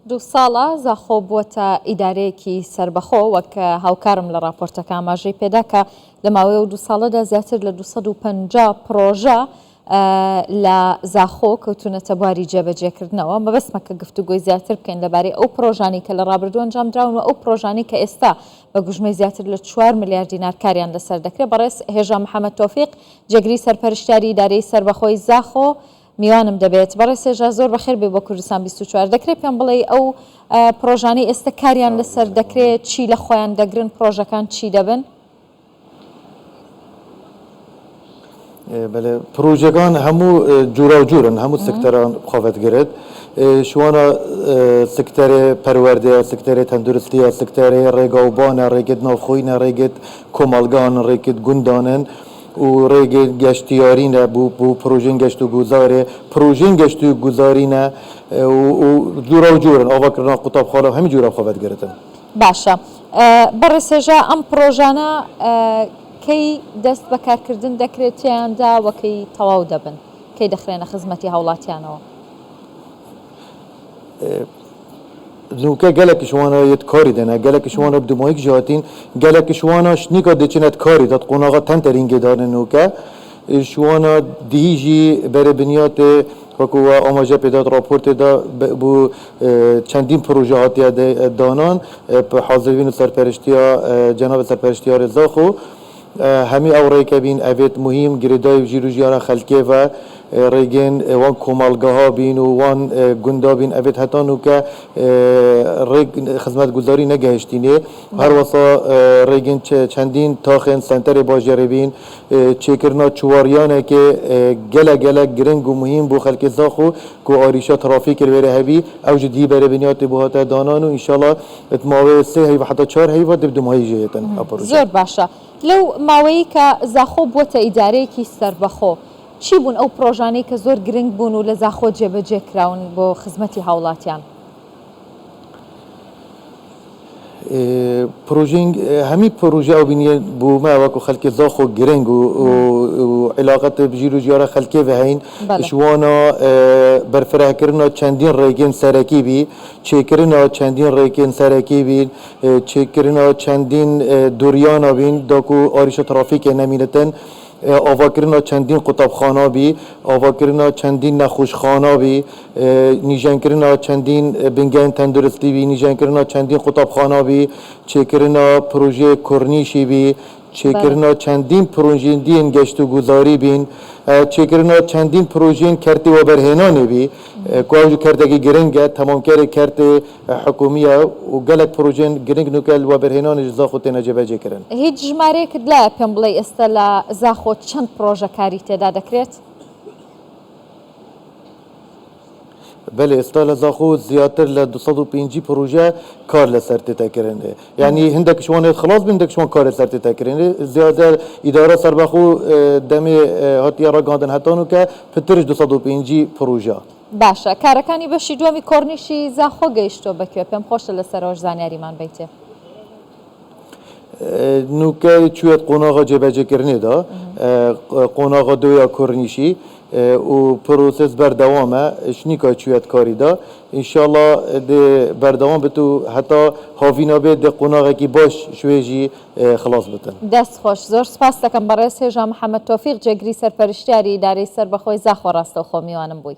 2 ساڵە زاخۆ بووەتە ئیدارەیەکی سربەخۆ وەک هاوکارم لە راپۆرتەکە ئاماژەی پێدا کە لە ماوەی 2 ساڵەدا زیاتر لە 250 پرۆژە لە زاخۆ کەوتونەتە بواری جێبەجێکردنەوە. مەبەستمە کە گفتوگۆی زیاتر بکەین لەبارەی ئەو پرۆژانی کە لە ڕابردوو ئەنجامدراون و ئەو پرۆژانی کە ئێستا بە گوژمەی زیاتر لە 4 ملیار دینار کاریان لەسەر دەکرێت. بەڕێز هێژا محەممەد تۆفیق جێگری سەرپەرشتیاری ئیدارەی سربەخۆی زاخۆ میوانم دەبێت. بەڕێز هێژا زۆر بەخێر بێ بۆ کوردستان 24. دەکرێت پێم بڵێ ئەو پرۆژانی ئێستا کاریان لەسەر دەکرێت چی لە خۆیان دەگرن، پرۆژەکان چی دەبن؟ بله پروژگان همو جورا و جورن همو سکتران خواهد گرد شوانا سکتر پرورده، سکتر تندرستی، سکتر ریگاوبان، ریگت نافخوین، ریگت کمالگان، ریگت گندانن و ریگت گشتیارین بو پروژین گشتو گذاره پروژین گشتو گذارینه و جورا و جورن آوا کردن قطاب خاله همه جورا خواهد گردن. باشە بەڕێز هێژا ئەم پرۆژانە کەی دەست بەکارکردن دەکرێت تیاندا وەکەی تەواو دەبن کەی دەخرێنە خزمەتی هاوڵاتیانەوە؟ نوکە گەلێکی شوانە یەت کاری دەنە گەلێکی شوانە بدومایک جاتین گەلێکی شوانە شنیکە دەچێنێت کاری دەت قۆناغا تەنتەرینگێ دانە نوکە شوانە دیژی بەرە بنیاتێ وەکو ئاماژە پێدات راپۆرتێدا بۆ چەندین پرۆژە هاتیە دانان حاضربین و سەرپەرشتیە جەناب سەرپەرشتیار زاخۆ همی او ریکبین اوید مهم گردای جیرو جیارا خلکه و ریگن وان کمالگاه ها بین و وان گندا بین اوید حتی نو که ریگ خدمت گذاری نگهشتینه هر واسه ریگن چندین تاخن سنتر باجره بین چکرنا چواریانه که گله گرنگ و مهم بو خلک زاخو کو آریشا ترافیک الوره هبی او جدی بره بنیات بوهات دانان و انشالله اتماوی 3 هیو حتی 4 هیو دبدو ماهی جهتن زۆر باشە. لەو ماوەیە کە زاخۆ بووەتە ئیدارەیەکی سەربەخۆ چی بوون ئەو پرۆژانەی کە زۆر گرنگ بوون و لە زاخۆ جێبەجێ کراون بۆ خزمەتی هاوڵاتیان؟ پروژینگ همی پروژه او بینی بو ما وکو خلک زاخو گرنگ و علاقت بجیرو جیاره خلکه و هین شوانا برفره کرنا چندین ریگن سرکی بی چه کرنا چندین ریگن سرکی بی چه کرنا چندین دوریانا بین داکو آریش ترافیک نمینتن آوا کردن چندین قطبخانه بی آوا کردن چندین نخوشخانه بی نیجان کردن چندین بنگین تندرستی بی نیجان کردن چندین قطبخانه بی چه کردن پروژه کرنیشی بی چه کردن چندین پروژه دین گشت و گذاری بین چه کردن چندین پروژه کرتی و برهنانی بی کوچه کرتگی گرنگه تمام کرت حکومیه و گلک پروژه گرنگ نکل و برهنانی زاخو تنجبه جکرن. هیچ جماره کدلا پیم بڵێ ئێستا لە زاخۆ چەند پرۆژە کاری تێدا دەکرێت؟ بله استال زاخو زیاتر ل 250 پروژه کار لسرت تکرنده یعنی هندک شوان خلاص بندک شوان کار لسرت تکرنده زیاتر اداره سربخو دم هاتیه را گاندن هتانو که پترش 250 پروژه باشە کارەکانی بەشی دووەمی کۆرنیشی زاخۆ گەیشتۆ بەکوێ پێم خۆشە لەسەر ئەوەش زانیاریمان بیتێ. نوکه چویت قۆناغا جێبەجێکردنێ دا قۆناغا دویا کۆرنیشی و پروسس بەردەوامە شنیکا چویت کاری دا انشالله بەردەوام بتو هەتا هاوینا بێت دێ قۆناغێکی باش شوێژی خلاص بتن. دەست خۆش زۆر سپاس دەکەم بەڕێز هێژا محەممەد تۆفیق جێگری سەرپەرشتیاری ئیدارەی سەربەخۆی زاخۆ ڕاستەوخۆ میوانم بووی.